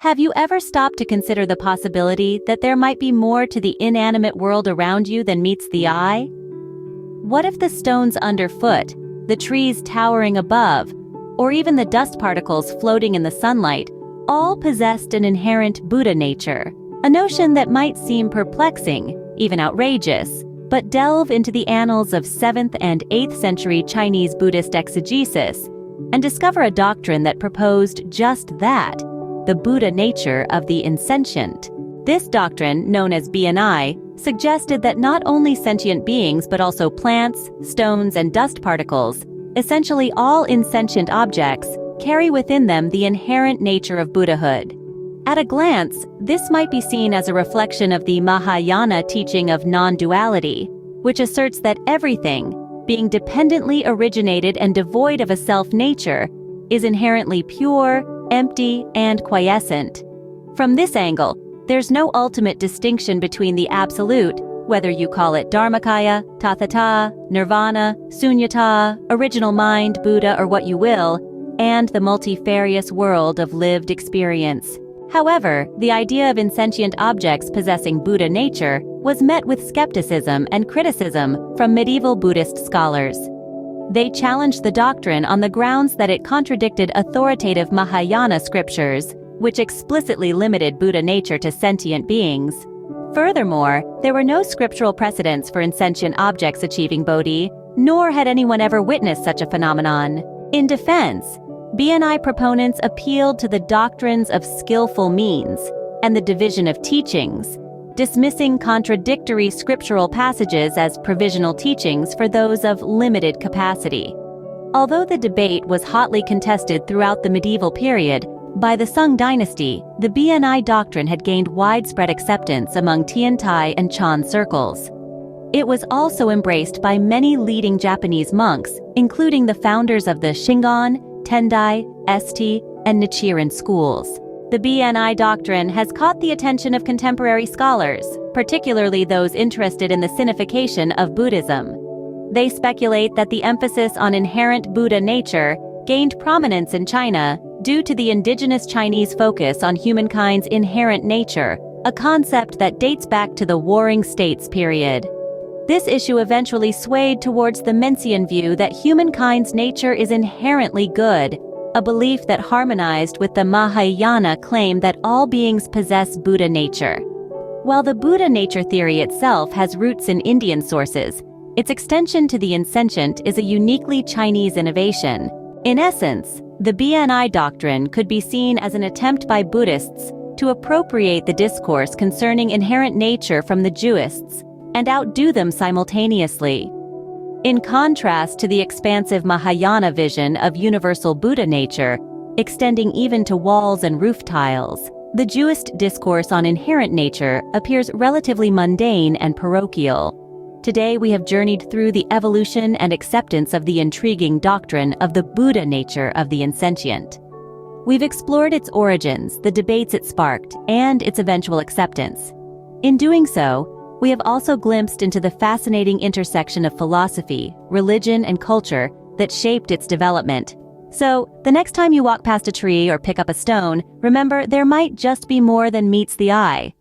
Have you ever stopped to consider the possibility that there might be more to the inanimate world around you than meets the eye? What if the stones underfoot, the trees towering above, or even the dust particles floating in the sunlight, all possessed an inherent Buddha nature? A notion that might seem perplexing, even outrageous, but delve into the annals of 7th and 8th century Chinese Buddhist exegesis and discover a doctrine that proposed just that, the Buddha nature of the insentient. This doctrine, known as BNI, suggested that not only sentient beings but also plants, stones, and dust particles, essentially all insentient objects, carry within them the inherent nature of Buddhahood. At a glance, this might be seen as a reflection of the Mahayana teaching of non-duality, which asserts that everything, being dependently originated and devoid of a self-nature, is inherently pure, empty, and quiescent. From this angle, there's no ultimate distinction between the absolute, whether you call it Dharmakaya, Tathata, Nirvana, Sunyata, original mind, Buddha, or what you will, and the multifarious world of lived experience. However, the idea of insentient objects possessing Buddha nature was met with skepticism and criticism from medieval Buddhist scholars. They challenged the doctrine on the grounds that it contradicted authoritative Mahayana scriptures, which explicitly limited Buddha nature to sentient beings. Furthermore, there were no scriptural precedents for insentient objects achieving Bodhi, nor had anyone ever witnessed such a phenomenon. In defense, BNI proponents appealed to the doctrines of skillful means and the division of teachings, dismissing contradictory scriptural passages as provisional teachings for those of limited capacity. Although the debate was hotly contested throughout the medieval period, by the Sung dynasty, the BNI doctrine had gained widespread acceptance among Tiantai and Chan circles. It was also embraced by many leading Japanese monks, including the founders of the Shingon, Tendai, Esti, and Nichiren schools. The BNI doctrine has caught the attention of contemporary scholars, particularly those interested in the sinification of Buddhism. They speculate that the emphasis on inherent Buddha nature gained prominence in China due to the indigenous Chinese focus on humankind's inherent nature, a concept that dates back to the Warring States period. This issue eventually swayed towards the Mencian view that humankind's nature is inherently good, a belief that harmonized with the Mahayana claim that all beings possess Buddha nature. While the Buddha nature theory itself has roots in Indian sources, its extension to the insentient is a uniquely Chinese innovation. In essence, the BNI doctrine could be seen as an attempt by Buddhists to appropriate the discourse concerning inherent nature from the Jewists and outdo them simultaneously. In contrast to the expansive Mahayana vision of universal Buddha nature, extending even to walls and roof tiles, the Jewist discourse on inherent nature appears relatively mundane and parochial. Today we have journeyed through the evolution and acceptance of the intriguing doctrine of the Buddha nature of the insentient. We've explored its origins, the debates it sparked, and its eventual acceptance. In doing so, we have also glimpsed into the fascinating intersection of philosophy, religion, and culture that shaped its development. So, the next time you walk past a tree or pick up a stone, remember there might just be more than meets the eye.